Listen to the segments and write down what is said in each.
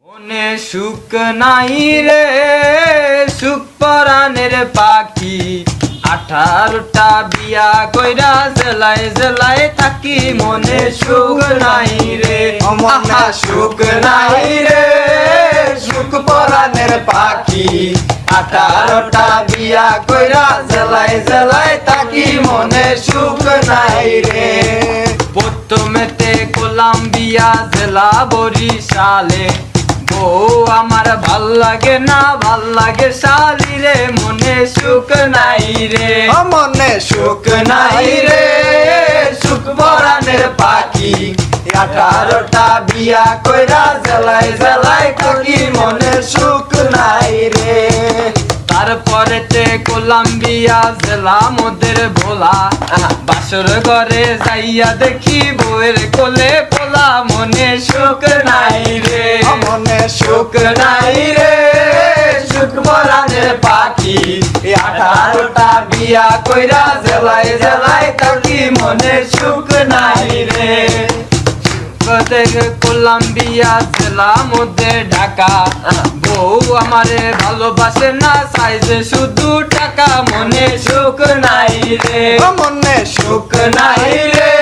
মনে সুখ নাই রে সুখ পরাণের পাখি 18টা বিয়া কইরা জেলায় জেলায় থাকি মনে সুখ নাই রে মনে সুখ নাই রে সুখ পরাণের পাখি 18টা বিয়া কইরা জেলায় জেলায় থাকি মনে সুখ নাই রে প্রথমেতে কলাম্বিয়া জেলা বরিশালে বউ আমার ভাল লাগে না ভাল লাগে শালি রে মনে সুখ নাই রে মনে সুখ নাই রে সুখ পরাণের পাখি 18টা বিয়া কইরা জেলায় জেলায় থাকি মনে সুখ নাই রে তারপরেতে কলাম্বিয়া জেলা মোদের ভোলা বাসর ঘরে যাইয়া দেখি বউয়ের কোলে পোলা মনে সুখ নাই রে মনে সুখ নাই রে সুখ পরাণের পাখি 18টা বিয়া কইরা জেলায় জেলায় থাকি মনে সুখ নাই রে কলাম্বিয়া জেলা মধ্যে ঢাকা বউ আমারে ভালোবাসে না চাইছে শুধু টাকা মনে সুখ নাই রে মনে সুখ নাই রে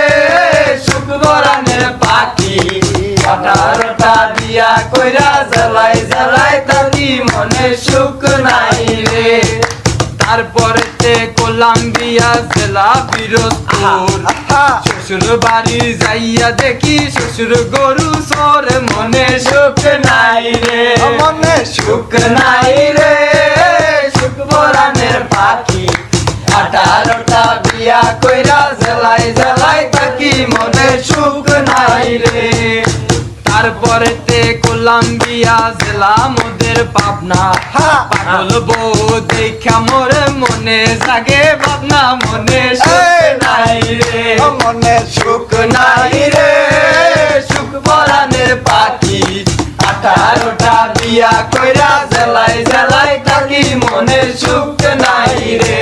সুখ পরাণের পাখি 18টা বিয়া কইরা জেলায় জেলায় থাকি মনে সুখ নাই রে তারপরেতে কলাম্বিয়া জেলা পিরোজপুর শ্বশুর বাড়ি যাইয়া দেখি শ্বশুর গরু সর মনে সুখ নাই রে মনে সুখ নাই রে সুখ পরাণের পাখি 18টা বিয়া কইরা জেলায় জেলায় থাকি মনে সুখ নাই রে তারপরেতে কলাম্বিয়া জেলা মোদের পাবনা পাগল বউ দেখা মোরে মনে জাগে ভাবনা মনে সুখ নাই রে মনে সুখ নাই রে সুখ পরাণের পাখি 18টা বিয়া কইরা জেলায় জেলায় থাকি মনে সুখ নাই রে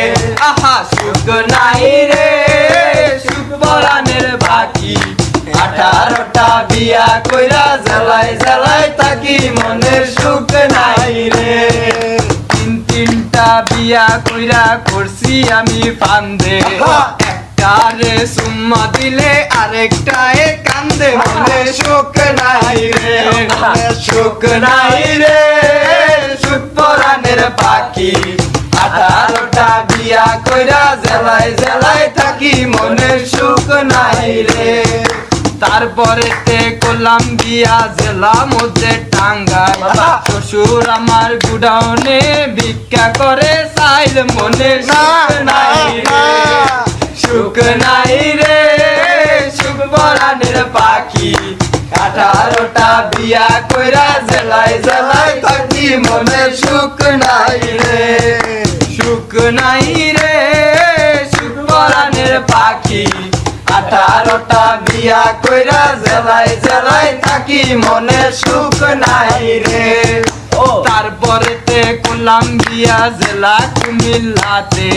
আহা সুখ নাই রে সুখ পরাণের পাখি 18টা বিয়া কইরা জেলায় জেলায় থাকি মনে সুখ নাই রে তিনটা বিয়া কইরা করছি আমি ফান্দে একটারে সুম্মা দিলে আরেকটায় কান্দে মনে সুখ নাই রে মনে সুখ নাই রে সুখ পরাণের পাখি 18টা বিয়া কইরা জেলায় জেলায় থাকি মনে সুখ নাই রে তারপরেতে কলাম্বিয়া জেলা মধ্যে টাঙ্গাই শ্বশুর আমার গুডাউনে ভিক্ষা করে চাইল মনে সুখ নাই রে সুখ নাই রে সুখ পরাণের পাখি 18টা বিয়া কইরা জেলায় জেলায় থাকি মনে সুখ নাই রে সুখ নাই রে সুখ পরাণের পাখি 18টা বিয়া কইরা জেলায় জেলায় থাকি মনে সুখ নাই রে তারপরেতে কলাম্বিয়া জেলা কুমিল্লাতে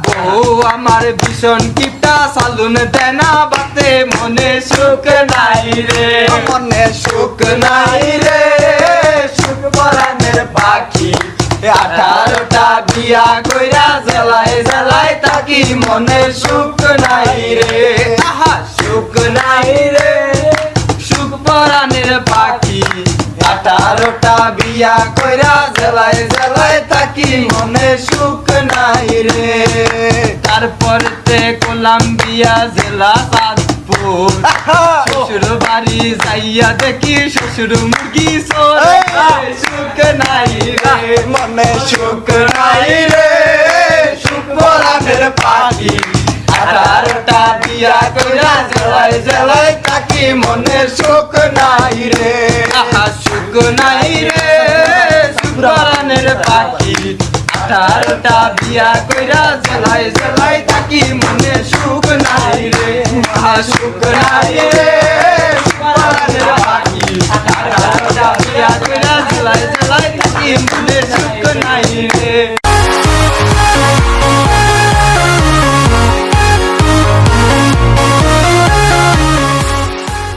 বউ আমার ভীষণ কিপটা সালুন দেনা বাতে মনে সুখ নাই রে মনে সুখ নাই রে সুখ পরাণের পাখি 18টা বিয়া কইরা জেলায় জেলায় থাকি মনে সুখ নাই রে আহা সুখ নাই রে সুখ পরাণের পাখি 18টা বিয়া কইরা জেলায় জেলায় থাকি মনে সুখ নাই রে তারপরেতে কলাম্বিয়া জেলা চাঁদপুর শ্বশুর বাড়ি যাইয়া দেখি শ্বশুর মুরগি চোর সুখ নাই রে মনে সুখ নাই রে সুখ পরাণের পাখি 18টা বিয়া কইরা জেলায় জেলায় থাকি মনে সুখ নাই রে আহা সুখ নাই রে সুখ পরাণের পাখি 18টা বিয়া কইরা